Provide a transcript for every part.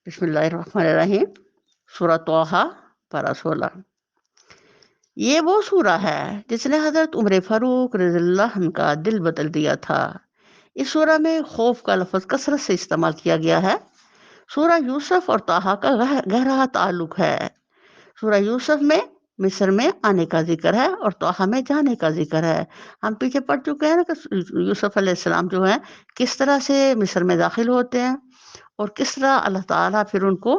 بسم اللہ الرحمن الرحیم۔ سورہ طٰہٰ پارہ 16۔ یہ وہ سورہ ہے جس نے حضرت عمر فاروق رضی اللہ عنہ کا دل بدل دیا تھا۔ اس سورہ میں خوف کا لفظ کثرت سے استعمال کیا گیا ہے۔ سورہ یوسف اور طٰہٰ کا گہرا تعلق ہے۔ سورہ یوسف میں مصر میں آنے کا ذکر ہے اور طٰہٰ میں جانے کا ذکر ہے۔ ہم پیچھے پڑھ چکے ہیں نا کہ یوسف علیہ السلام جو ہیں کس طرح سے مصر میں داخل ہوتے ہیں اور کس طرح اللہ تعالیٰ پھر ان کو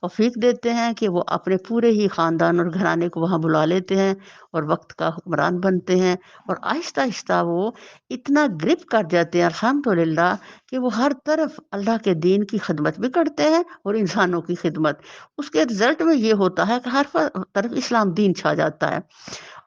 توفیق دیتے ہیں کہ وہ اپنے پورے ہی خاندان اور گھرانے کو وہاں بلا لیتے ہیں اور وقت کا حکمران بنتے ہیں، اور آہستہ آہستہ وہ اتنا گرپ کر جاتے ہیں الحمدللہ کہ وہ ہر طرف اللہ کے دین کی خدمت بھی کرتے ہیں اور انسانوں کی خدمت۔ اس کے رزلٹ میں یہ ہوتا ہے کہ ہر طرف اسلام دین چھا جاتا ہے،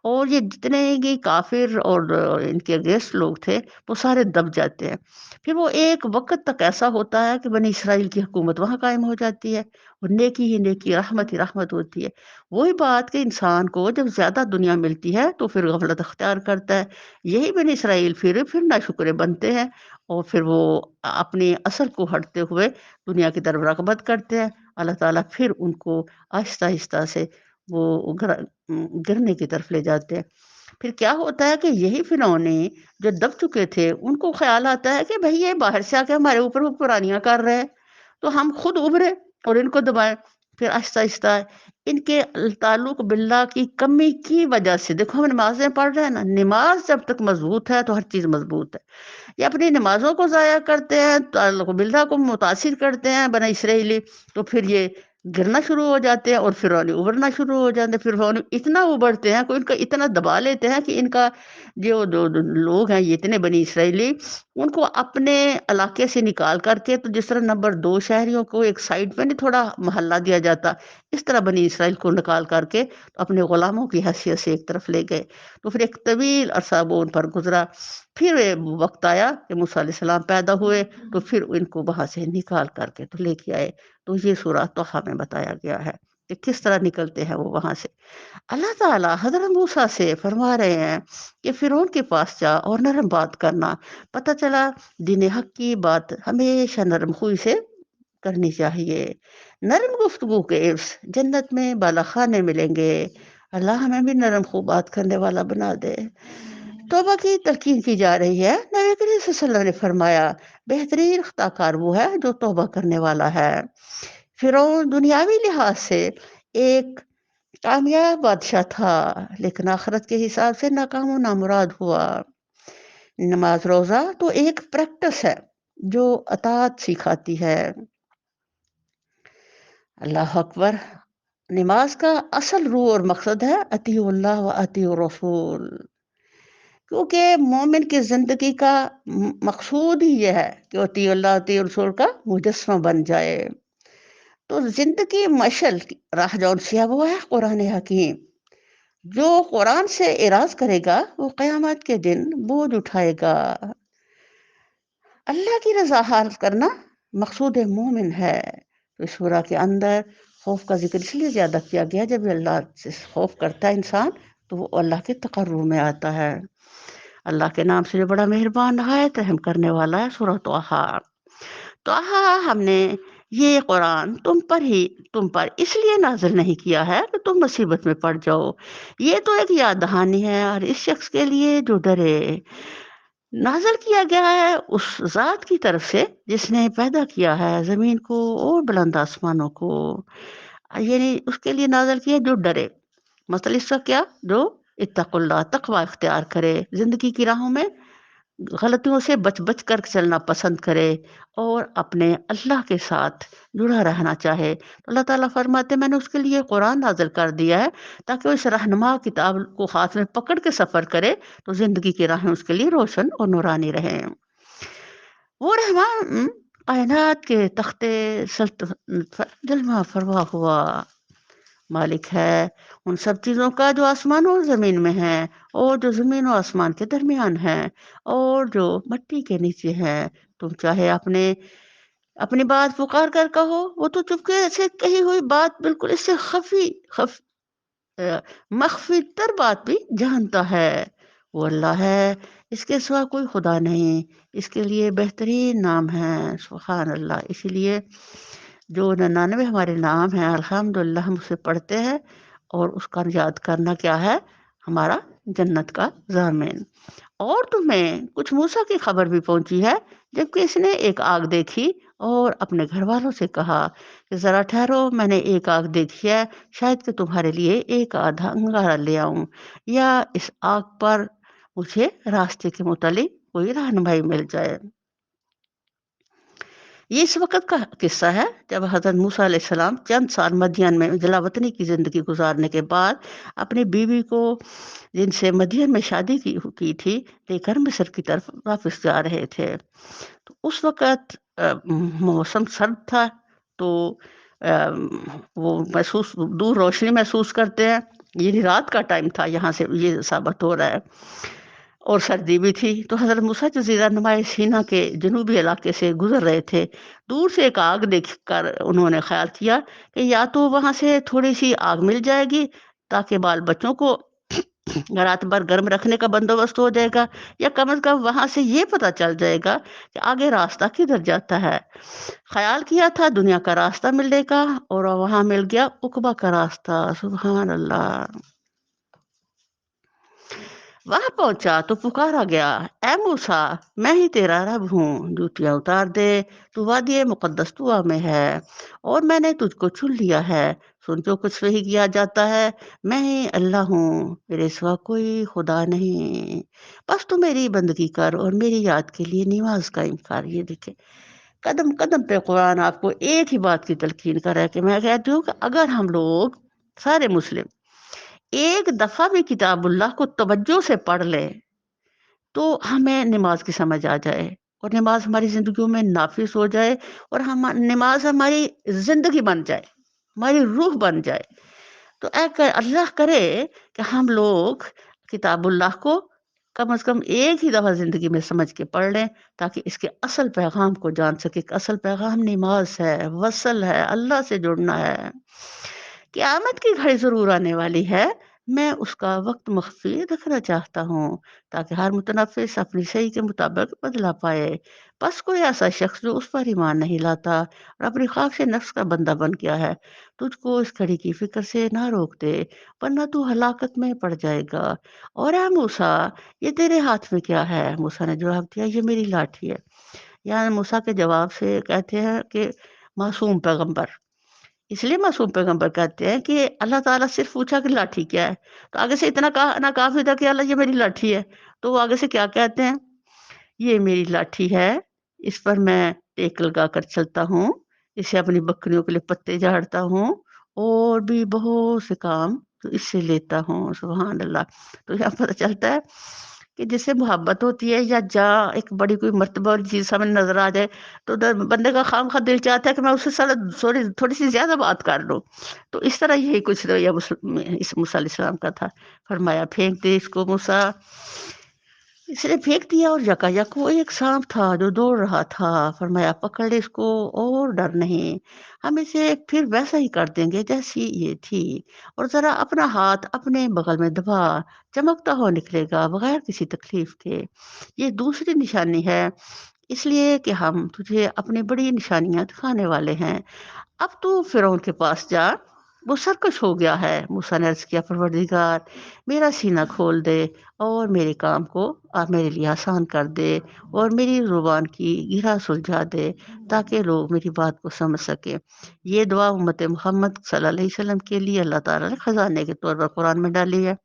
اور یہ جتنے یہ کافر اور ان کے اگینسٹ لوگ تھے وہ سارے دب جاتے ہیں۔ پھر وہ ایک وقت تک ایسا ہوتا ہے کہ بنی اسرائیل کی حکومت وہاں قائم ہو جاتی ہے اور نیکی ہی نیکی، رحمت ہی رحمت ہوتی ہے۔ وہی بات کہ انسان کو جب زیادہ دنیا ملتی ہے تو پھر غفلت اختیار کرتا ہے۔ یہی بنی اسرائیل پھر ناشکرے بنتے ہیں اور پھر وہ اپنی اصل کو ہٹتے ہوئے دنیا کی طرف رغبت کرتے ہیں۔ اللہ تعالیٰ پھر ان کو آہستہ آہستہ سے وہ گرنے کی طرف لے جاتے ہیں۔ پھر کیا ہوتا ہے کہ یہی فرعونی جو دب چکے تھے ان کو خیال آتا ہے کہ بھئی یہ باہر سے آ کے ہمارے اوپر حکمرانیاں کر رہے ہیں تو ہم خود ابھرے اور ان کو دبائیں۔ پھر آہستہ آہستہ ان کے تعلق باللہ کی کمی کی وجہ سے، دیکھو ہم نمازیں پڑھ رہے ہیں نا، نماز جب تک مضبوط ہے تو ہر چیز مضبوط ہے۔ یہ اپنی نمازوں کو ضائع کرتے ہیں، تعلق باللہ کو متاثر کرتے ہیں بنی اسرائیلی، تو پھر یہ گرنا شروع ہو جاتے ہیں اور فرعونی ابھرنا شروع ہو جاتے ہیں۔ فرعونی اتنا ابھرتے ہیں کہ ان کا اتنا دبا لیتے ہیں کہ ان کا جو لوگ ہیں یہ اتنے بنی اسرائیلی، ان کو اپنے علاقے سے نکال کر کے، تو جس طرح نمبر 2 شہریوں کو ایک سائڈ پہ نہیں تھوڑا محلہ دیا جاتا، اس طرح بنی اسرائیل کو نکال کر کے اپنے غلاموں کی حیثیت سے ایک طرف لے گئے۔ تو پھر ایک طویل عرصہ وہ ان پر گزرا۔ پھر وقت آیا کہ موسیٰ علیہ السلام پیدا ہوئے تو پھر ان کو وہاں سے نکال کر کے تو لے کے آئے۔ تو یہ سورہ طٰہٰ میں بتایا گیا ہے کہ کس طرح نکلتے ہیں وہ وہاں سے۔ اللہ تعالیٰ حضرت موسیٰ سے فرما رہے ہیں کہ فرعون کے پاس جا اور نرم بات کرنا۔ پتہ چلا دین حق کی بات ہمیشہ نرم خوئی سے کرنی چاہیے۔ نرم گفتگو کے عوض جنت میں بالا خانے ملیں گے۔ اللہ ہمیں بھی نرم خو بات کرنے والا بنا دے۔ توبہ کی تلقین کی جا رہی ہے۔ نبی کریم صلی اللہ علیہ وسلم نے فرمایا بہترین خطا کار وہ ہے جو توبہ کرنے والا ہے۔ فرعون دنیاوی لحاظ سے ایک کامیاب بادشاہ تھا لیکن آخرت کے حساب سے ناکام و نامراد ہوا۔ نماز روزہ تو ایک پریکٹس ہے جو اطاعت سکھاتی ہے۔ اللہ اکبر۔ نماز کا اصل روح اور مقصد ہے اطیعوا اللہ و اطیعوا الرسول، کیونکہ مومن کی زندگی کا مقصود ہی یہ ہے کہ اطیعوا اللہ اطیعوا الرسول کا مجسمہ بن جائے۔ تو زندگی مشل راہ جون سیا وہ ہے قرآن حکیم۔ جو قرآن سے اعراض کرے گا وہ قیامت کے دن بوجھ اٹھائے گا۔ اللہ کی رضا حاصل کرنا مقصود مومن ہے۔ تو اس سورہ کے اندر خوف کا ذکر اس لیے زیادہ کیا گیا، جب اللہ سے خوف کرتا ہے انسان تو وہ اللہ کے تقرب میں آتا ہے۔ اللہ کے نام سے جو بڑا مہربان نہایت رحم کرنے والا ہے۔ سورہ طٰہٰ۔ طٰہٰ ہم نے یہ قرآن تم پر اس لیے نازل نہیں کیا ہے کہ تم مصیبت میں پڑ جاؤ۔ یہ تو ایک یاد دہانی ہے اور اس شخص کے لیے جو ڈرے۔ نازل کیا گیا ہے اس ذات کی طرف سے جس نے پیدا کیا ہے زمین کو اور بلند آسمانوں کو، یعنی اس کے لیے نازل کیا جو ڈرے۔ مطلب اس کا کیا؟ جو اتقوا اللہ، تقوی اختیار کرے، زندگی کی راہوں میں غلطیوں سے بچ بچ کر چلنا پسند کرے اور اپنے اللہ کے ساتھ جڑا رہنا چاہے۔ تو اللہ تعالیٰ فرماتے میں نے اس کے لیے قرآن نازل کر دیا ہے تاکہ وہ اس رہنما کتاب کو ہاتھ میں پکڑ کے سفر کرے تو زندگی کی راہیں اس کے لیے روشن اور نورانی رہیں۔ وہ رحمان کائنات کے تختے سلطنت پر جلوہ فرما ہوا مالک ہے ان سب چیزوں کا جو آسمان اور زمین میں ہیں اور جو زمین و آسمان کے درمیان ہیں اور جو مٹی کے نیچے ہیں۔ تم چاہے اپنی بات پکار کر کہو، وہ تو چپکے سے کہی ہوئی بات بالکل اس سے مخفی تر بات بھی جانتا ہے۔ وہ اللہ ہے، اس کے سوا کوئی خدا نہیں، اس کے لیے بہترین نام ہے۔ سبحان اللہ۔ اسی لیے جو 99 ہمارے نام ہیں الحمدللہ ہم اسے پڑھتے ہیں، اور اس کا یاد کرنا کیا ہے؟ ہمارا جنت کا ضامن۔ اور تمہیں کچھ موسیٰ کی خبر بھی پہنچی ہے، جبکہ اس نے ایک آگ دیکھی اور اپنے گھر والوں سے کہا کہ ذرا ٹھہرو، میں نے ایک آگ دیکھی ہے، شاید کہ تمہارے لیے ایک آدھا انگارہ لے آؤں، یا اس آگ پر مجھے راستے کے متعلق کوئی رہنمائی مل جائے۔ یہ اس وقت کا قصہ ہے جب حضرت موسیٰ علیہ السلام چند سال مدین میں جلا وطنی کی زندگی گزارنے کے بعد اپنی بیوی کو، جن سے مدین میں شادی کی تھی، لے کر مصر کی طرف واپس جا رہے تھے۔ تو اس وقت موسم سرد تھا، تو وہ دور روشنی محسوس کرتے ہیں، یہ رات کا ٹائم تھا، یہاں سے یہ ثابت ہو رہا ہے، اور سردی بھی تھی۔ تو حضرت موسیٰ جزیرہ نما سینا کے جنوبی علاقے سے گزر رہے تھے۔ دور سے ایک آگ دیکھ کر انہوں نے خیال کیا کہ یا تو وہاں سے تھوڑی سی آگ مل جائے گی تاکہ بال بچوں کو رات بھر گرم رکھنے کا بندوبست ہو جائے گا، یا کم از کم وہاں سے یہ پتہ چل جائے گا کہ آگے راستہ کدھر جاتا ہے۔ خیال کیا تھا دنیا کا راستہ ملنے کا، اور وہاں مل گیا عقبہ کا راستہ۔ سبحان اللہ! وہاں پہنچا تو پکارا گیا، اے موسیٰ، میں ہی تیرا رب ہوں، جوتیاں اتار دے، تو وادی مقدس طویٰ میں ہے، اور میں نے تجھ کو چن لیا ہے۔ سن جو کچھ وحی کیا جاتا ہے، میں ہی اللہ ہوں، میرے سوا کوئی خدا نہیں، بس تو میری بندگی کر اور میری یاد کے لیے نماز قائم کر۔ یہ دیکھیں، قدم قدم پہ قرآن آپ کو ایک ہی بات کی تلقین کر رہا ہے، کہ میں کہتی ہوں کہ اگر ہم لوگ سارے مسلم ایک دفعہ بھی کتاب اللہ کو توجہ سے پڑھ لیں تو ہمیں نماز کی سمجھ آ جائے، اور نماز ہماری زندگیوں میں نافذ ہو جائے، اور نماز ہماری زندگی بن جائے، ہماری روح بن جائے۔ تو اللہ کرے کہ ہم لوگ کتاب اللہ کو کم از کم ایک ہی دفعہ زندگی میں سمجھ کے پڑھ لیں، تاکہ اس کے اصل پیغام کو جان سکے کہ اصل پیغام نماز ہے، وصل ہے، اللہ سے جڑنا ہے۔ قیامت کی گھڑی ضرور آنے والی ہے، میں اس کا وقت مخفی رکھنا چاہتا ہوں تاکہ ہر متنفس اپنی صحیح کے مطابق بدلا پائے۔ بس کوئی ایسا شخص جو اس پر ایمان نہیں لاتا اور اپنی خواہش نفس کا بندہ بن گیا ہے، تجھ کو اس گھڑی کی فکر سے نہ روک دے، ورنہ تو ہلاکت میں پڑ جائے گا۔ اور اے موسیٰ، یہ تیرے ہاتھ میں کیا ہے؟ موسیٰ نے جواب دیا، یہ میری لاٹھی ہے۔ یعنی موسیٰ کے جواب سے کہتے ہیں کہ معصوم پیغمبر، اس لیے معصوم پیغمبر کہتے ہیں کہ اللہ تعالیٰ صرف پوچھا کہ لاٹھی کیا ہے، تو آگے سے اتنا کہنا کافی تھا کہ اللہ یہ میری لاٹھی ہے، تو وہ آگے سے کیا کہتے ہیں؟ یہ میری لاٹھی ہے، اس پر میں ٹیک لگا کر چلتا ہوں، اسے اپنی بکریوں کے لیے پتے جھاڑتا ہوں، اور بھی بہت سے کام تو اس سے لیتا ہوں۔ سبحان اللہ! تو یہاں پتہ چلتا ہے کہ جس سے محبت ہوتی ہے، یا ایک بڑی کوئی مرتبہ والی چیز سامنے نظر آ جائے، تو بندے کا خواہ دل چاہتا ہے کہ میں اس سے تھوڑی سی زیادہ بات کر لوں۔ تو اس طرح یہی کچھ رویہ اس موسیٰ علیہ السلام کا تھا۔ فرمایا، پھینک دے اس کو موسیٰ۔ اس نے پھینک دیا، اور یکایک وہ ایک سانپ تھا جو دوڑ رہا تھا۔ فرمایا، پکڑ لے اس کو اور ڈر نہیں، ہم اسے پھر ویسا ہی کر دیں گے جیسی یہ تھی، اور ذرا اپنا ہاتھ اپنے بغل میں دبا، چمکتا ہوا نکلے گا بغیر کسی تکلیف کے۔ یہ دوسری نشانی ہے، اس لیے کہ ہم تجھے اپنی بڑی نشانیاں دکھانے والے ہیں۔ اب تو فرعون کے پاس جا، وہ سرکش ہو گیا ہے۔ موسیٰ نے عرض کیا، پروردگار، میرا سینہ کھول دے اور میرے کام کو آپ میرے لیے آسان کر دے، اور میری زبان کی گرہ سلجھا دے تاکہ لوگ میری بات کو سمجھ سکیں۔ یہ دعا امت محمد صلی اللہ علیہ وسلم کے لیے اللہ تعالیٰ نے خزانے کے طور پر قرآن میں ڈالی ہے،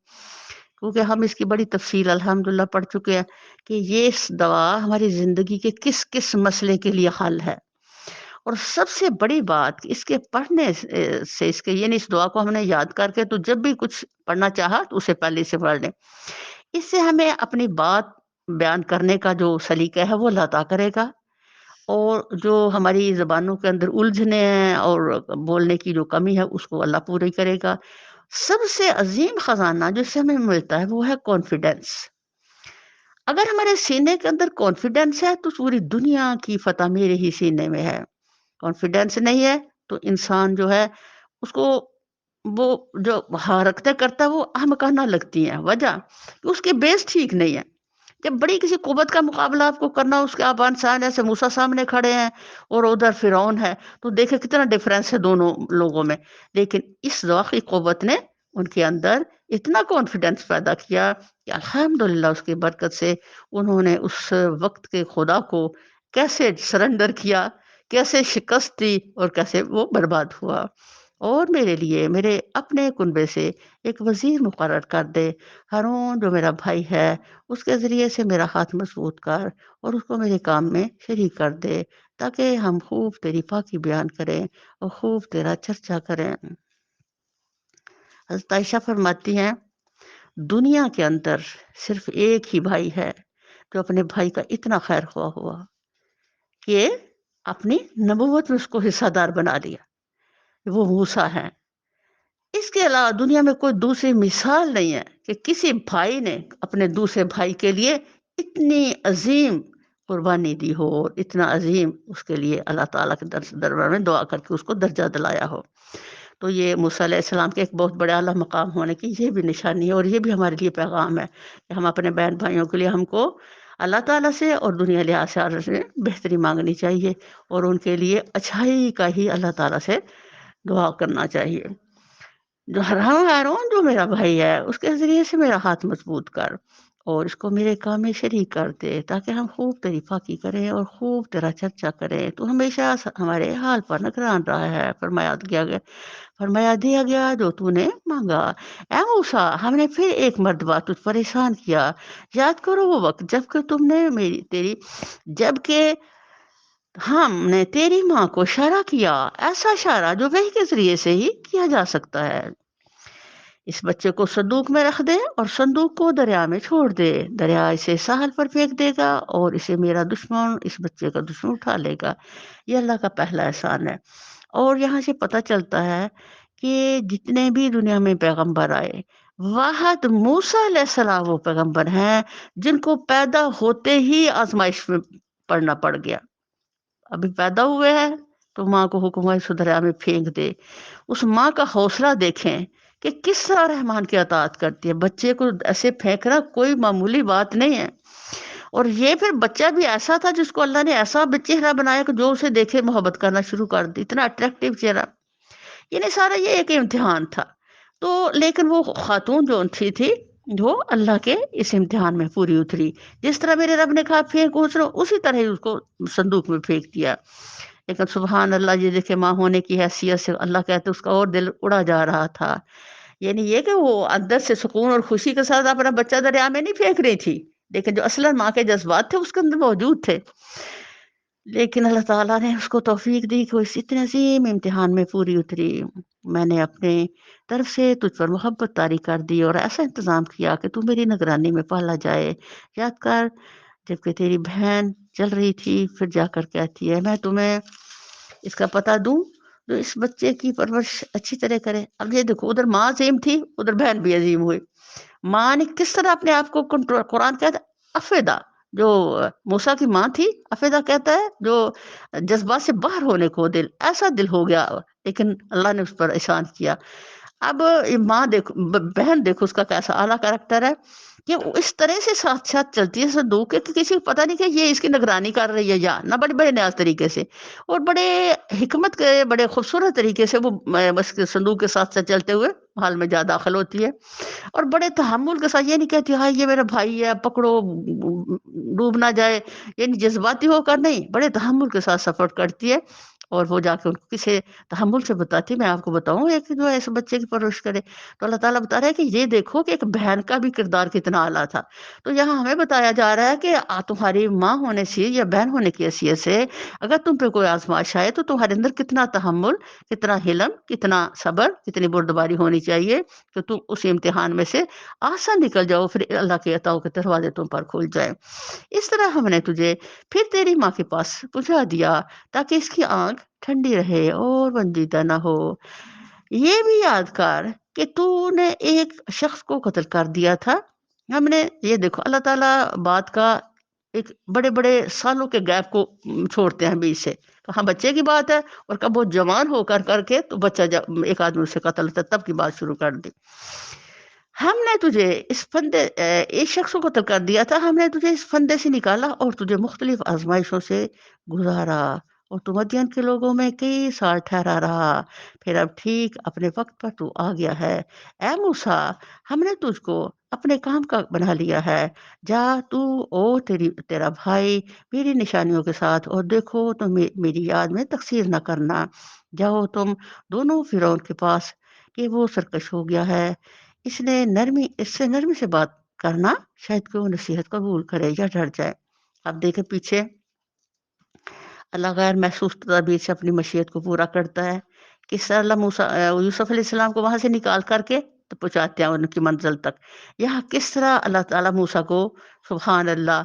کیونکہ ہم اس کی بڑی تفصیل الحمدللہ پڑھ چکے ہیں کہ یہ دعا ہماری زندگی کے کس کس مسئلے کے لیے حل ہے۔ اور سب سے بڑی بات کہ اس کے پڑھنے سے اس کے یعنی اس دعا کو ہم نے یاد کر کے تو جب بھی کچھ پڑھنا چاہا تو اسے پہلے سے پڑھ لیں، اس سے ہمیں اپنی بات بیان کرنے کا جو سلیقہ ہے وہ اللہ عطا کرے گا، اور جو ہماری زبانوں کے اندر الجھنے ہیں اور بولنے کی جو کمی ہے اس کو اللہ پوری کرے گا۔ سب سے عظیم خزانہ جو اس سے ہمیں ملتا ہے وہ ہے کانفیڈنس۔ اگر ہمارے سینے کے اندر کانفیڈنس ہے تو پوری دنیا کی فتح میرے ہی سینے میں ہے۔ کانفیڈنس نہیں ہے تو انسان جو ہے اس کو وہ جو حرکتیں کرتا ہے وہ احمقانہ لگتی ہیں، وجہ کہ اس کے بیس ٹھیک نہیں ہے۔ کہ بڑی کسی قوت کا مقابلہ آپ کو کرنا، اس کے آپ انسان ایسے موسیٰ سامنے کھڑے ہیں اور ادھر فرعون ہے، تو دیکھیں کتنا ڈفرینس ہے دونوں لوگوں میں. لیکن اس ذواقی قوت نے ان کے اندر اتنا کانفیڈنس پیدا کیا کہ الحمدللہ اس کی برکت سے انہوں نے اس وقت کے خدا کو کیسے سرنڈر کیا، کیسے شکست دی اور کیسے وہ برباد ہوا. اور میرے لیے میرے اپنے کنبے سے ایک وزیر مقرر کر دے، ہارون جو میرا بھائی ہے اس کے ذریعے سے میرا ہاتھ مضبوط کر اور اس کو میرے کام میں شریک کر دے، تاکہ ہم خوب تیری پاکی بیان کریں اور خوب تیرا چرچا کریں. حضرت عائشہ فرماتی ہیں دنیا کے اندر صرف ایک ہی بھائی ہے جو اپنے بھائی کا اتنا خیر خواہ ہوا کہ اپنی نبوت میں اس کو حصہ دار بنا دیا، وہ موسیٰ ہے. اس کے علاوہ دنیا میں کوئی دوسری مثال نہیں ہے کہ کسی بھائی نے اپنے دوسرے بھائی کے لیے اتنی عظیم قربانی دی ہو اور اتنا عظیم اس کے لیے اللہ تعالیٰ کے دربار میں دعا کر کے اس کو درجہ دلایا ہو. تو یہ موسیٰ علیہ السلام کے ایک بہت بڑے اعلیٰ مقام ہونے کی یہ بھی نشانی ہے، اور یہ بھی ہمارے لیے پیغام ہے کہ ہم اپنے بہن بھائیوں کے لیے ہم کو اللہ تعالیٰ سے اور دنیا لحاظ سے بہتری مانگنی چاہیے اور ان کے لیے اچھائی کا ہی اللہ تعالیٰ سے دعا کرنا چاہیے. جو ہارون جو میرا بھائی ہے اس کے ذریعے سے میرا ہاتھ مضبوط کر اور اس کو میرے کام میں شریک کر دے، تاکہ ہم خوب تیری پاکی کریں اور خوب تیرا چرچا کریں. تو ہمیشہ ہمارے حال پر نگران رہا ہے. فرمایا دیا گیا جو تو نے مانگا. اے موسیٰ ہم نے پھر ایک مرتبہ تجھ پریشان کیا، یاد کرو وہ وقت جب کہ ہم نے تیری ماں کو اشارہ کیا، ایسا اشارہ جو وحی کے ذریعے سے ہی کیا جا سکتا ہے. اس بچے کو صندوق میں رکھ دے اور صندوق کو دریا میں چھوڑ دے، دریا اسے ساحل پر پھینک دے گا اور اسے میرا دشمن اس بچے کا دشمن اٹھا لے گا. یہ اللہ کا پہلا احسان ہے. اور یہاں سے پتہ چلتا ہے کہ جتنے بھی دنیا میں پیغمبر آئے، واحد موسیٰ علیہ السلام وہ پیغمبر ہیں جن کو پیدا ہوتے ہی آزمائش میں پڑنا پڑ گیا. ابھی پیدا ہوئے ہیں تو ماں کو حکم ہے دریا میں پھینک دے. اس ماں کا حوصلہ دیکھیں کہ کس طرح رحمان کی اطاعت کرتی ہے. بچے کو ایسے پھینکنا کوئی معمولی بات نہیں ہے. اور یہ پھر بچہ بھی ایسا تھا جس کو اللہ نے ایسا چہرہ بنایا کہ جو اسے دیکھے محبت کرنا شروع کر دی، اتنا اٹریکٹیو چہرہ. یعنی سارا یہ ایک امتحان تھا. تو لیکن وہ خاتون جو تھی وہ اللہ کے اس امتحان میں پوری اتری. جس طرح میرے رب نے کہا پھینک اسی طرح ہی اس کو صندوق میں پھینک دیا. لیکن سبحان اللہ، یہ دیکھے ماں ہونے کی حیثیت سے اللہ کہتے اس کا اور دل اڑا جا رہا تھا. یعنی یہ کہ وہ اندر سے سکون اور خوشی کے ساتھ اپنا بچہ دریا میں نہیں پھینک رہی تھی، لیکن جو اصلاً ماں کے جذبات تھے اس کے اندر موجود تھے. لیکن اللہ تعالیٰ نے اس کو توفیق دی کہ وہ اس اتنے عظیم امتحان میں پوری اتری. میں نے اپنے طرف سے تجھ پر محبت طاری کر دی اور ایسا انتظام کیا کہ تو میری نگرانی میں پالا جائے. یاد کر جبکہ تیری بہن چل رہی تھی پھر جا کر کہتی ہے میں تمہیں اس کا پتہ دوں جو اس بچے کی پرورش اچھی طرح کرے. اب یہ دیکھو ادھر ماں عظیم تھی، ادھر بہن بھی عظیم ہوئی. ماں نے کس طرح اپنے آپ کو کنٹرول، قرآن کہتا ہے افیدہ جو موسیٰ کی ماں تھی، افیدہ کہتا ہے جو جذبات سے باہر ہونے کو دل، ایسا دل ہو گیا. لیکن اللہ نے اس پر احسان کیا. اب ماں دیکھو، بہن دیکھو اس کا کیسا اعلیٰ کریکٹر ہے کہ اس طرح سے ساتھ ساتھ چلتی ہے صندوق کے کہ کسی کو پتہ نہیں کہ یہ اس کی نگرانی کر رہی ہے یا نہ. بڑے بڑے نیاز طریقے سے اور بڑے حکمت کے بڑے خوبصورت طریقے سے وہ بس صندوق کے ساتھ ساتھ چلتے ہوئے حال میں جا داخل ہوتی ہے اور بڑے تحمل کے ساتھ. یہ نہیں کہتی ہاں یہ میرا بھائی ہے پکڑو ڈوب نہ جائے، یعنی جذباتی ہو کر نہیں، بڑے تحمل کے ساتھ سفر کرتی ہے. اور وہ جا کے ان کو کسی تحمل سے بتاتی ہے. میں آپ کو بتاؤں ایک جو ایسے بچے کی پرورش کرے تو اللہ تعالیٰ بتا رہا ہے کہ یہ دیکھو کہ ایک بہن کا بھی کردار کتنا اعلیٰ تھا. تو یہاں ہمیں بتایا جا رہا ہے کہ تمہاری ماں ہونے سے یا بہن ہونے کی حیثیت سے اگر تم پہ کوئی آزمائش آئے تو تمہارے اندر کتنا تحمل، کتنا حلم، کتنا صبر، کتنی بردباری ہونی چاہیے کہ تم اس امتحان میں سے آسان نکل جاؤ، پھر اللہ کے عطاؤں کے دروازے تم پر کھل جائیں. اس طرح ہم نے تجھے پھر تیری ماں کے پاس پہنچا دیا تاکہ اس کی آنکھ ٹھنڈی رہے اور رنجیدہ نہ ہو. یہ بھی یاد کر کہ تو نے ایک شخص کو قتل کر دیا تھا. ہم نے یہ دیکھو اللہ تعالیٰ بات کا ایک بڑے بڑے سالوں کے گیپ کو چھوڑتے ہیں بیچ سے. کہاں بچے کی بات ہے اور کب وہ جوان ہو کر کے تو بچہ جب ایک آدمی سے قتل ہوتا ہے تب کی بات شروع کر دی. ہم نے تجھے اس فندے ایک شخص کو قتل کر دیا تھا، ہم نے تجھے اس فندے سے نکالا اور تجھے مختلف آزمائشوں سے گزارا، اور تو مدین کے لوگوں میں کئی سال ٹھہرا رہا، پھر اب ٹھیک اپنے وقت پر تو آ گیا ہے۔ اے موسیٰ، ہم نے تجھ کو اپنے کام کا بنا لیا ہے، جا تو اور تیرا بھائی میری نشانیوں کے ساتھ، اور دیکھو تو میری یاد میں تقصیر نہ کرنا، جاؤ تم دونوں فرعون کے پاس کہ وہ سرکش ہو گیا ہے، اس سے نرمی سے بات کرنا، شاید کہ وہ نصیحت قبول کرے یا ڈر جائے۔ اب دیکھیں پیچھے اللہ غیر محسوس تدابیر سے اپنی مشیت کو پورا کرتا ہے۔ کس طرح اللہ یوسف علیہ السلام کو وہاں سے نکال کر کے تو پہنچاتے ہیں ان کی منزل تک، یہاں کس طرح اللہ تعالیٰ موسیٰ کو سبحان اللہ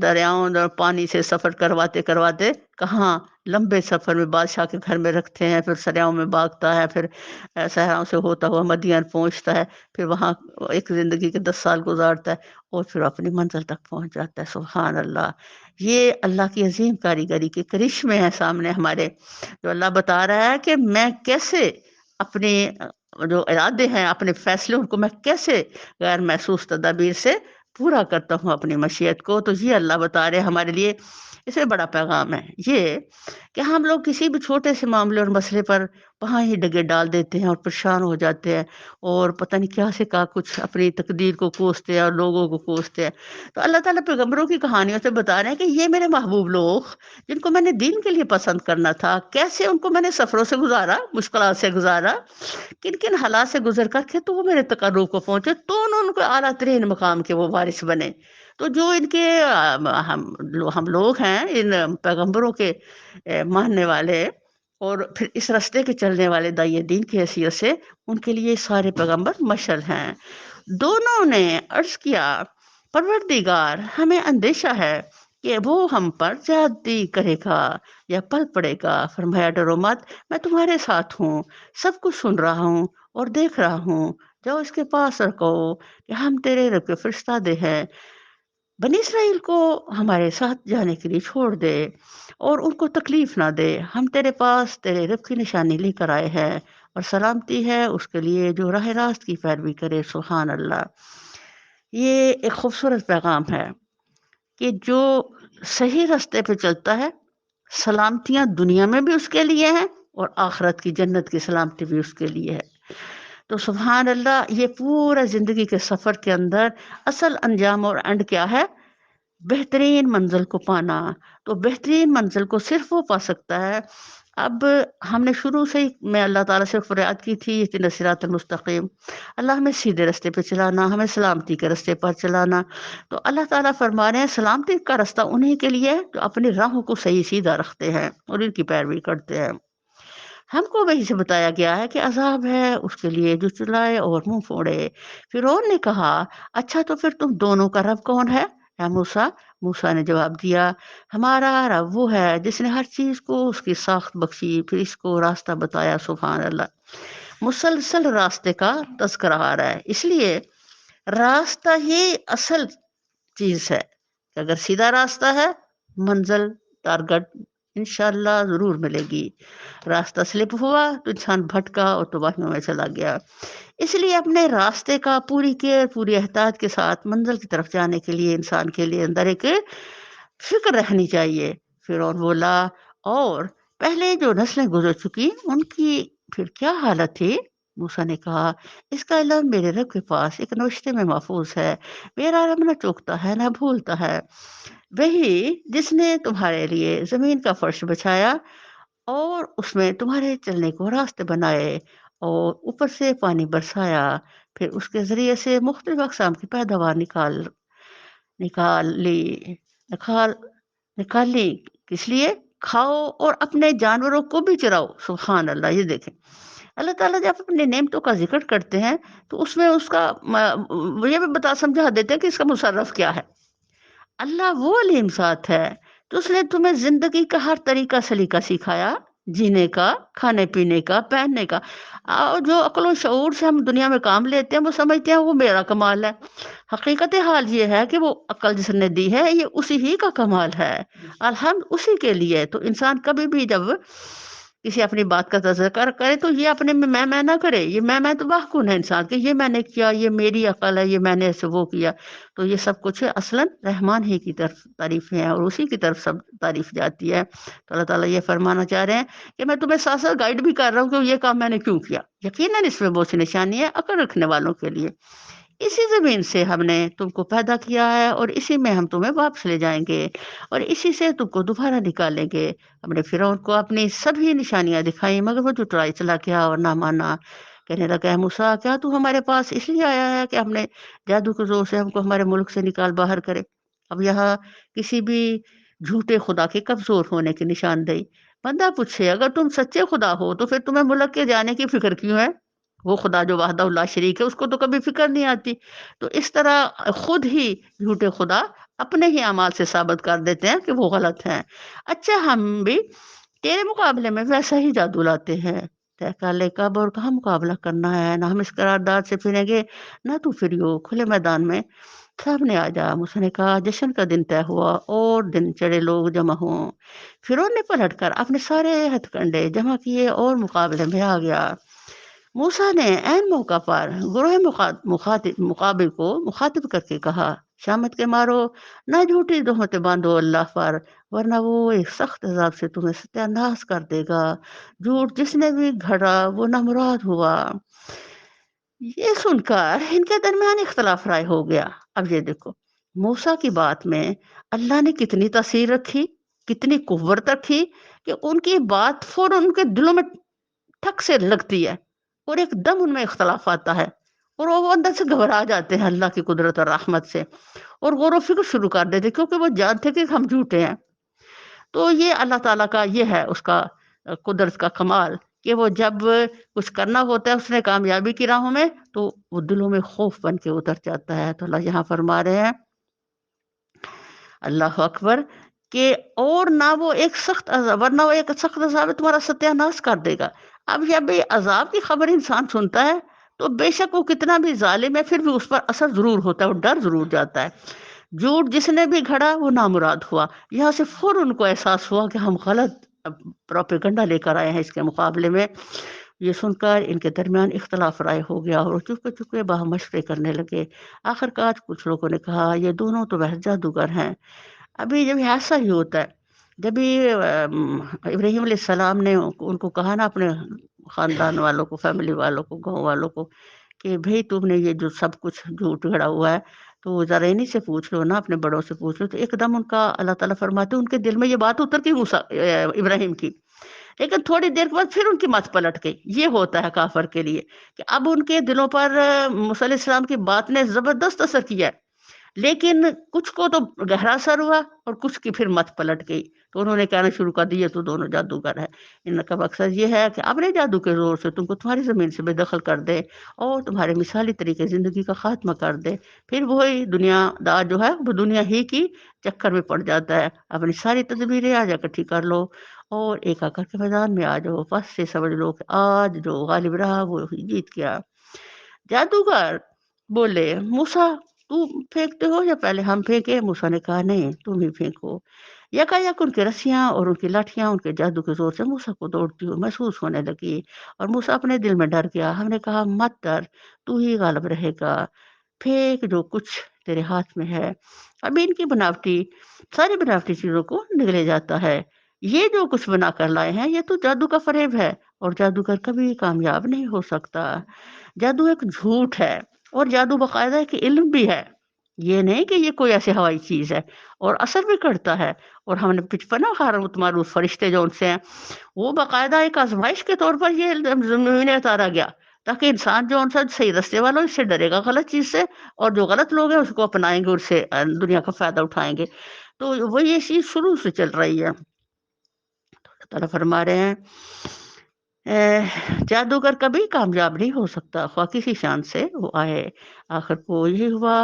دریاؤں اور پانی سے سفر کرواتے کرواتے کہاں لمبے سفر میں بادشاہ کے گھر میں رکھتے ہیں، پھر سریاؤں میں بھاگتا ہے، پھر صحراؤں سے ہوتا ہوا مدین پہنچتا ہے، پھر وہاں ایک زندگی کے 10 سال گزارتا ہے، اور پھر اپنی منزل تک پہنچ جاتا ہے۔ سبحان اللہ، یہ اللہ کی عظیم کاریگری کے کرشمے ہیں سامنے ہمارے، جو اللہ بتا رہا ہے کہ میں کیسے اپنے جو ارادے ہیں، اپنے فیصلے، ان کو میں کیسے غیر محسوس تدابیر سے پورا کرتا ہوں اپنی مشیت کو۔ تو یہ اللہ بتا رہے ہمارے لیے، اس میں بڑا پیغام ہے یہ کہ ہم لوگ کسی بھی چھوٹے سے معاملے اور مسئلے پر وہاں ہی ڈگے ڈال دیتے ہیں اور پریشان ہو جاتے ہیں، اور پتہ نہیں کیا سے کیا کچھ اپنی تقدیر کو کوستے ہیں اور لوگوں کو کوستے ہیں۔ تو اللہ تعالیٰ پیغمبروں کی کہانیوں سے بتا رہے ہیں کہ یہ میرے محبوب لوگ جن کو میں نے دین کے لیے پسند کرنا تھا، کیسے ان کو میں نے سفروں سے گزارا، مشکلات سے گزارا، کن کن حالات سے گزر کر کے تو وہ میرے تقرب کو پہنچے، تو انہوں ان کو اعلیٰ ترین مقام کے وہ وارث بنے۔ تو جو ان کے ہم لوگ ہیں ان پیغمبروں کے ماننے والے اور پھر اس راستے کے چلنے والے داعی دین کی حیثیت سے، ان کے لیے سارے پیغمبر مشعل ہیں۔ دونوں نے عرض کیا، پروردگار ہمیں اندیشہ ہے کہ وہ ہم پر زیادتی کرے گا یا پل پڑے گا۔ فرمایا ڈرو مت، میں تمہارے ساتھ ہوں، سب کچھ سن رہا ہوں اور دیکھ رہا ہوں، جاؤ اس کے پاس اور کہو کہ ہم تیرے رب کے فرشتادے ہیں، بنی اسرائیل کو ہمارے ساتھ جانے کے لیے چھوڑ دے اور ان کو تکلیف نہ دے، ہم تیرے پاس تیرے رب کی نشانی لے کر آئے ہیں، اور سلامتی ہے اس کے لیے جو راہ راست کی پیروی کرے۔ سبحان اللہ، یہ ایک خوبصورت پیغام ہے کہ جو صحیح راستے پہ چلتا ہے، سلامتیاں دنیا میں بھی اس کے لیے ہیں اور آخرت کی جنت کی سلامتی بھی اس کے لیے ہے۔ تو سبحان اللہ، یہ پورا زندگی کے سفر کے اندر اصل انجام اور اینڈ کیا ہے؟ بہترین منزل کو پانا۔ تو بہترین منزل کو صرف وہ پا سکتا ہے، اب ہم نے شروع سے ہی میں اللہ تعالیٰ سے فریاد کی تھی، اهدنا الصراط المستقیم، اللہ ہمیں سیدھے راستے پہ چلانا، ہمیں سلامتی کے راستے پر چلانا۔ تو اللہ تعالیٰ فرما رہے ہیں سلامتی کا راستہ انہی کے لیے ہے جو اپنی راہوں کو صحیح سیدھا رکھتے ہیں اور ان کی پیروی کرتے ہیں۔ ہم کو وہی سے بتایا گیا ہے کہ عذاب ہے اس کے لیے جو چلائے اور منہ پھوڑے۔ فرعون نے کہا، اچھا تو پھر تم دونوں کا رب کون ہے اے موسیٰ؟ موسیٰ نے جواب دیا، ہمارا رب وہ ہے جس نے ہر چیز کو اس کی ساخت بخشی، پھر اس کو راستہ بتایا۔ سبحان اللہ، مسلسل راستے کا تذکرہ آ رہا ہے، اس لیے راستہ ہی اصل چیز ہے کہ اگر سیدھا راستہ ہے، منزل ٹارگٹ انشاءاللہ ضرور ملے گی۔ راستہ سلپ ہوا تو انسان بھٹکا اور تباہیوں میں چلا گیا۔ اس لیے اپنے راستے کا پوری کیئر، پوری احتیاط کے ساتھ منزل کی طرف جانے کے لیے انسان کے لیے اندر ایک فکر رہنی چاہیے۔ فرعون بولا، اور پہلے جو نسلیں گزر چکی ان کی پھر کیا حالت تھی؟ موسیٰ نے کہا، اس کا علم میرے رب کے پاس ایک نوشتے میں محفوظ ہے، میرا رب نہ چوکتا ہے نہ بھولتا ہے، وہی جس نے تمہارے لیے زمین کا فرش بچھایا اور اس میں تمہارے چلنے کو راستے بنائے اور اوپر سے پانی برسایا، پھر اس کے ذریعے سے مختلف اقسام کی پیداوار نکال لی نکال نکال لی کس لیے؟ کھاؤ اور اپنے جانوروں کو بھی چراؤ۔ سبحان اللہ، یہ دیکھیں اللہ تعالیٰ جب اپنے نعمتوں کا ذکر کرتے ہیں تو اس میں اس کا یہ بھی سمجھا دیتے ہیں کہ اس کا مصرف کیا ہے۔ اللہ وہ علیم ذات ہے تو اس نے تمہیں زندگی کا ہر طریقہ سلیقہ سکھایا، جینے کا، کھانے پینے کا، پہننے کا۔ اور جو عقل و شعور سے ہم دنیا میں کام لیتے ہیں وہ سمجھتے ہیں وہ میرا کمال ہے، حقیقت حال یہ ہے کہ وہ عقل جس نے دی ہے یہ اسی ہی کا کمال ہے، الحمد اسی کے لیے۔ تو انسان کبھی بھی جب کسی اپنی بات کا تذکر کرے تو یہ اپنے میں نہ کرے، یہ میں تو محکوم ہے انسان کہ یہ میں نے کیا، یہ میری عقل ہے، یہ میں نے ایسے وہ کیا. تو یہ سب کچھ اصلاً رحمان ہی کی طرف تعریفیں ہیں اور اسی کی طرف سب تعریف جاتی ہے. تو اللہ تعالیٰ یہ فرمانا چاہ رہے ہیں کہ میں تمہیں ساتھ ساتھ گائیڈ بھی کر رہا ہوں کہ یہ کام میں نے کیوں کیا. یقیناً اس میں بہت سی نشانی ہے عقل رکھنے والوں کے لیے. اسی زمین سے ہم نے تم کو پیدا کیا ہے اور اسی میں ہم تمہیں واپس لے جائیں گے اور اسی سے تم کو دوبارہ نکالیں گے. ہم نے فرعون کو اپنی سبھی نشانیاں دکھائیں مگر وہ جھٹلائی چلا کیا اور نہ مانا. کہنے لگا، موسیٰ کیا تو ہمارے پاس اس لیے آیا ہے کہ ہم نے جادو کے زور سے ہم کو ہمارے ملک سے نکال باہر کرے. اب یہاں کسی بھی جھوٹے خدا کے کمزور ہونے کی نشاندہی. بندہ پوچھے اگر تم سچے خدا ہو تو پھر تمہیں ملک کے جانے کی فکر کیوں ہے؟ وہ خدا جو وحدہ اللہ شریک ہے اس کو تو کبھی فکر نہیں آتی. تو اس طرح خود ہی جھوٹے خدا اپنے ہی اعمال سے ثابت کر دیتے ہیں کہ وہ غلط ہیں. اچھا ہم بھی تیرے مقابلے میں ویسا ہی جادو لاتے ہیں. طے کر لے کب اور کہاں مقابلہ کرنا ہے، نہ ہم اس قرارداد سے پھریں گے نہ تو پھریو. کھلے میدان میں سامنے آ جا. موسیٰ نے کہا جشن کا دن طے ہوا اور دن چڑھے لوگ جمع ہوں. فرعون نے پلٹ کر اپنے سارے ہتھ کنڈے جمع کیے اور مقابلے میں آ گیا. موسیٰ نے عین موقع پر گروہ مقابل کو مخاطب کر کے کہا، شامت کے مارو، نہ جھوٹی تہمتیں باندھو اللہ پر ورنہ وہ ایک سخت عذاب سے تمہیں ستیہ ناش کر دے گا. جھوٹ جس نے بھی گھڑا وہ نامراد ہوا. یہ سن کر ان کے درمیان اختلاف رائے ہو گیا. اب یہ دیکھو موسیٰ کی بات میں اللہ نے کتنی تاثیر رکھی، کتنی قوت رکھی کہ ان کی بات فوراً ان کے دلوں میں ٹھک سے لگتی ہے اور ایک دم ان میں اختلاف آتا ہے اور وہ اندر سے گھبرا جاتے ہیں اللہ کی قدرت اور رحمت سے اور غور و فکر شروع کر دیتے کیونکہ وہ جانتے کہ ہم جھوٹے ہیں. تو یہ اللہ تعالیٰ کا یہ ہے اس کا قدرت کا کمال کہ وہ جب کچھ کرنا ہوتا ہے اس نے کامیابی کی راہوں میں تو وہ دلوں میں خوف بن کے اتر جاتا ہے. تو اللہ یہاں فرما رہے ہیں اللہ اکبر کہ اور نہ وہ ایک سخت عذاب ورنہ وہ ایک سخت عذاب تمہارا ستیہ ناش کر دے گا. اب جب عذاب کی خبر انسان سنتا ہے تو بے شک وہ کتنا بھی ظالم ہے پھر بھی اس پر اثر ضرور ہوتا ہے، وہ ڈر ضرور جاتا ہے. جھوٹ جس نے بھی گھڑا وہ نامراد ہوا. یہاں سے فوراً ان کو احساس ہوا کہ ہم غلط پروپیگنڈا لے کر آئے ہیں اس کے مقابلے میں. یہ سن کر ان کے درمیان اختلاف رائے ہو گیا اور چپکے چپکے باہم مشورے کرنے لگے. آخر کار کچھ لوگوں نے کہا یہ دونوں تو بہت جادوگر ہیں. ابھی جب ایسا ہی ہوتا ہے جب بھی ابراہیم علیہ السلام نے ان کو کہا نا اپنے خاندان والوں کو، فیملی والوں کو، گاؤں والوں کو کہ بھئی تم نے یہ جو سب کچھ جھوٹ گھڑا ہوا ہے تو ذرا انہی سے پوچھ لو نا، اپنے بڑوں سے پوچھ لو. تو ایک دم ان کا اللہ تعالیٰ فرماتے ان کے دل میں یہ بات اتر کی ابراہیم کی، لیکن تھوڑی دیر کے بعد پھر ان کی مت پلٹ گئی. یہ ہوتا ہے کافر کے لیے کہ اب ان کے دلوں پر موسیٰ علیہ السلام کی بات نے زبردست اثر کیا ہے لیکن کچھ کو تو گہرا اثر ہوا اور کچھ کی پھر مت پلٹ گئی. تو انہوں نے کہنا شروع کر دیا تو دونوں جادوگر ہیں. ان کا مقصد یہ ہے کہ اپنے جادو کے زور سے تم کو تمہاری زمین سے بے دخل کر دے اور تمہارے مثالی طریقے زندگی کا خاتمہ کر دے. پھر وہی دنیا دار جو ہے وہ دنیا ہی کی چکر میں پڑ جاتا ہے. اپنی ساری تدبیریں آج اکٹھی کر لو اور ایک آ کر کے میدان میں آ جاؤ. بس سے سمجھ لو کہ آج جو غالب رہا وہ جیت گیا. جادوگر بولے موسیٰ تو پھینکتے ہو یا پہلے ہم پھینکے؟ موسیٰ نے کہا نہیں تم ہی پھینکو. یکایک ان کی رسیاں اور ان کی لاٹھیاں ان کے جادو کے زور سے موسیٰ کو دوڑتی ہوئی محسوس ہونے لگی اور موسیٰ اپنے دل میں ڈر گیا. ہم نے کہا مت ڈر، تو ہی غالب رہے گا، پھینک جو کچھ تیرے ہاتھ میں ہے. ابھی ان کی ساری بناوٹی چیزوں کو نگلے جاتا ہے. یہ جو کچھ بنا کر لائے ہیں یہ تو جادو کا فریب ہے اور جادوگر کبھی کامیاب نہیں ہو سکتا. جادو ایک جھوٹ ہے اور جادو باقاعدہ ایک علم بھی ہے. یہ نہیں کہ یہ کوئی ایسی ہوائی چیز ہے اور اثر بھی کرتا ہے. اور ہم نے پچپنا خاروت ماروت فرشتے جو ان سے ہیں وہ باقاعدہ ایک آزمائش کے طور پر یہ زمین میں اتارا گیا تاکہ انسان جو ان سے صحیح رستے والا اس سے ڈرے گا غلط چیز سے اور جو غلط لوگ ہیں اس کو اپنائیں گے، اس سے دنیا کا فائدہ اٹھائیں گے. تو وہ یہ چیز شروع سے چل رہی ہے. اللہ تعالیٰ فرما رہے ہیں جادوگر کبھی کامیاب نہیں ہو سکتا خواہ کسی شان سے وہ آئے. آخر کو یہی ہوا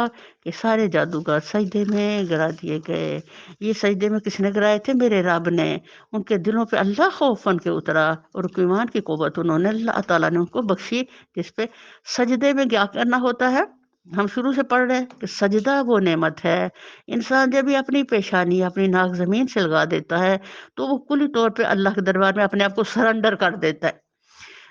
کہ سارے جادوگر سجدے میں گرا دیے گئے. یہ سجدے میں کس نے گرائے تھے؟ میرے رب نے. ان کے دلوں پہ اللہ خوف بن کے اترا اور ایمان کی قوت انہوں نے اللہ تعالیٰ نے ان کو بخشی جس پہ سجدے میں کیا کرنا ہوتا ہے؟ ہم شروع سے پڑھ رہے ہیں کہ سجدہ وہ نعمت ہے، انسان جب بھی اپنی پیشانی اپنی ناک زمین سے لگا دیتا ہے تو وہ کلی طور پہ اللہ کے دربار میں اپنے آپ کو سرنڈر کر دیتا ہے۔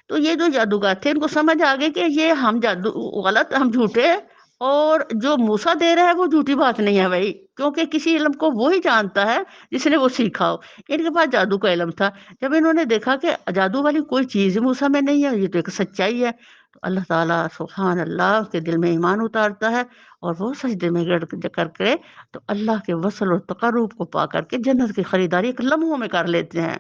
تو یہ جو جادوگر تھے ان کو سمجھ آ گئی کہ یہ ہم جادو غلط، ہم جھوٹے ہیں، اور جو موسیٰ دے رہا ہے وہ جھوٹی بات نہیں ہے بھائی، کیونکہ کسی علم کو وہی جانتا ہے جس نے وہ سیکھا ہو۔ ان کے پاس جادو کا علم تھا۔ جب انہوں نے دیکھا کہ جادو والی کوئی چیز موسیٰ میں نہیں ہے، یہ تو ایک سچائی ہے، تو اللہ تعالیٰ سبحان اللہ کے دل میں ایمان اتارتا ہے، اور وہ سجدے میں گڑ کر کے تو اللہ کے وصل اور تقرب کو پا کر کے جنت کی خریداری ایک لمحوں میں کر لیتے ہیں،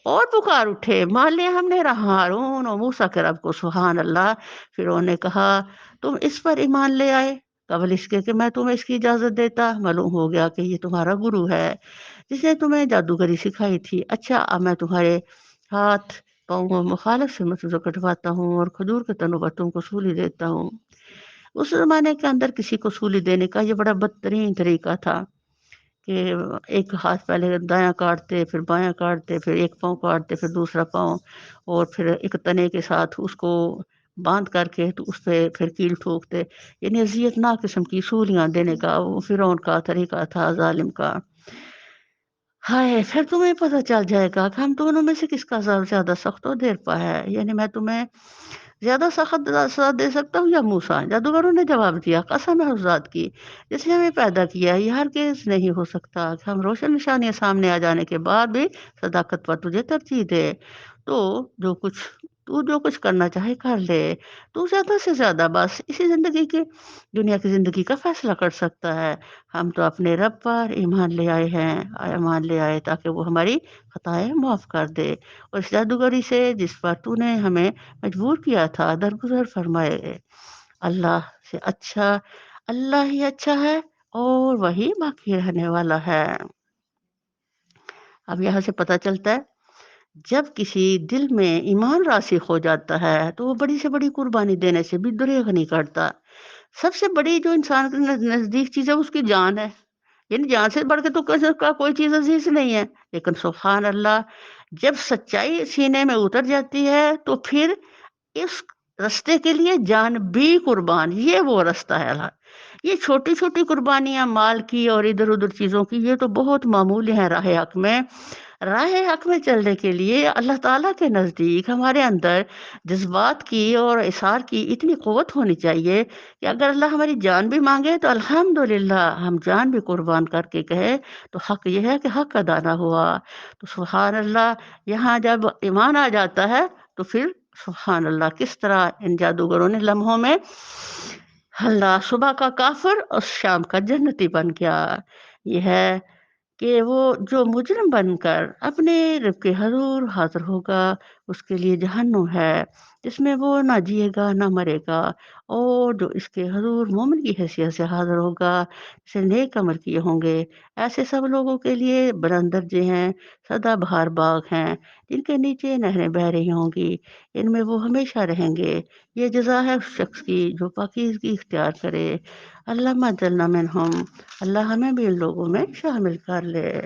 اور پکار اٹھے، مان لیا ہم نے ہارون اور موسیٰ کے رب کو، سبحان اللہ۔ پھر انہوں نے کہا تم اس پر ایمان لے آئے قبل اس کے کہ میں تمہیں اس کی اجازت دیتا؟ معلوم ہو گیا کہ یہ تمہارا گرو ہے جس نے تمہیں جادوگری سکھائی تھی۔ اچھا اب میں تمہارے ہاتھ پاؤں کو مخالف سے متزو کٹواتا ہوں اور کھجور کے تنوں پر تم کو سولی دیتا ہوں۔ اس زمانے کے اندر کسی کو سولی دینے کا یہ بڑا بدترین طریقہ تھا کہ ایک ہاتھ پہلے دایاں کاٹتے، پھر بایاں کاٹتے، پھر ایک پاؤں کاٹتے، پھر دوسرا پاؤں، اور پھر ایک تنے کے ساتھ اس کو باندھ کر کے تو اس پہ پھر کیل ٹھوکتے، یعنی اذیت ناک قسم کی سولیاں دینے کا وہ فرعون کا طریقہ تھا، ظالم کا۔ ہائے پھر تمہیں پتہ چل جائے گا کہ ہم دونوں میں سے کس کا عذاب زیادہ سخت و دیر پا ہے، یعنی میں تمہیں زیادہ سخت سزا دے سکتا ہوں یا موسیٰ؟ جادوگروں نے جواب دیا قسم ہے اس ذات کی جس نے ہمیں پیدا کیا ہے، یہ ہرگز نہیں ہو سکتا کہ ہم روشن نشانیاں سامنے آ جانے کے بعد بھی صداقت پر تجھے ترجیح دے۔ تو جو کچھ کرنا چاہے کر لے، تو زیادہ سے زیادہ بس اسی زندگی کی دنیا کی زندگی کا فیصلہ کر سکتا ہے۔ ہم تو اپنے رب پر ایمان لے آئے ہیں، ایمان لے آئے تاکہ وہ ہماری خطائیں معاف کر دے، اور اس جادوگری سے جس پر تو نے ہمیں مجبور کیا تھا درگزر فرمائے۔ اللہ سے اچھا اللہ ہی اچھا ہے، اور وہی باقی رہنے والا ہے۔ اب یہاں سے پتہ چلتا ہے جب کسی دل میں ایمان راسخ ہو جاتا ہے تو وہ بڑی سے بڑی قربانی دینے سے بھی دریغ نہیں کرتا۔ سب سے بڑی جو انسان کے نزدیک چیز ہے اس کی جان ہے، یعنی جان سے بڑھ کے تو کسی کا کوئی چیز عزیز نہیں ہے، لیکن سبحان اللہ جب سچائی سینے میں اتر جاتی ہے تو پھر اس رستے کے لیے جان بھی قربان، یہ وہ رستہ ہے۔ یہ چھوٹی چھوٹی قربانیاں مال کی اور ادھر ادھر چیزوں کی یہ تو بہت معمولی ہیں راہ حق میں۔ راہ حق میں چلنے کے لیے اللہ تعالیٰ کے نزدیک ہمارے اندر جذبات کی اور اثار کی اتنی قوت ہونی چاہیے کہ اگر اللہ ہماری جان بھی مانگے تو الحمدللہ ہم جان بھی قربان کر کے کہے تو حق یہ ہے کہ حق ادا نہ ہوا۔ تو سبحان اللہ یہاں جب ایمان آ جاتا ہے تو پھر سبحان اللہ کس طرح ان جادوگروں نے لمحوں میں اللہ صبح کا کافر اور شام کا جنتی بن گیا۔ یہ ہے کہ وہ جو مجرم بن کر اپنے رب کے حضور حاضر ہوگا اس کے لیے جہنم ہے جس میں وہ نہ جیے گا نہ مرے گا، اور جو اس کے حضور مومن کی حیثیت سے حاضر ہوگا جسے نیک عمل کیے ہوں گے، ایسے سب لوگوں کے لیے بلند درجے ہیں، سدا بہار باغ ہیں جن کے نیچے نہریں بہہ رہی ہوں گی، ان میں وہ ہمیشہ رہیں گے۔ یہ جزا ہے اس شخص کی جو پاکیزگی اختیار کرے۔ اللہ جلنا منہم، اللہ ہمیں بھی ان لوگوں میں شامل کر لے۔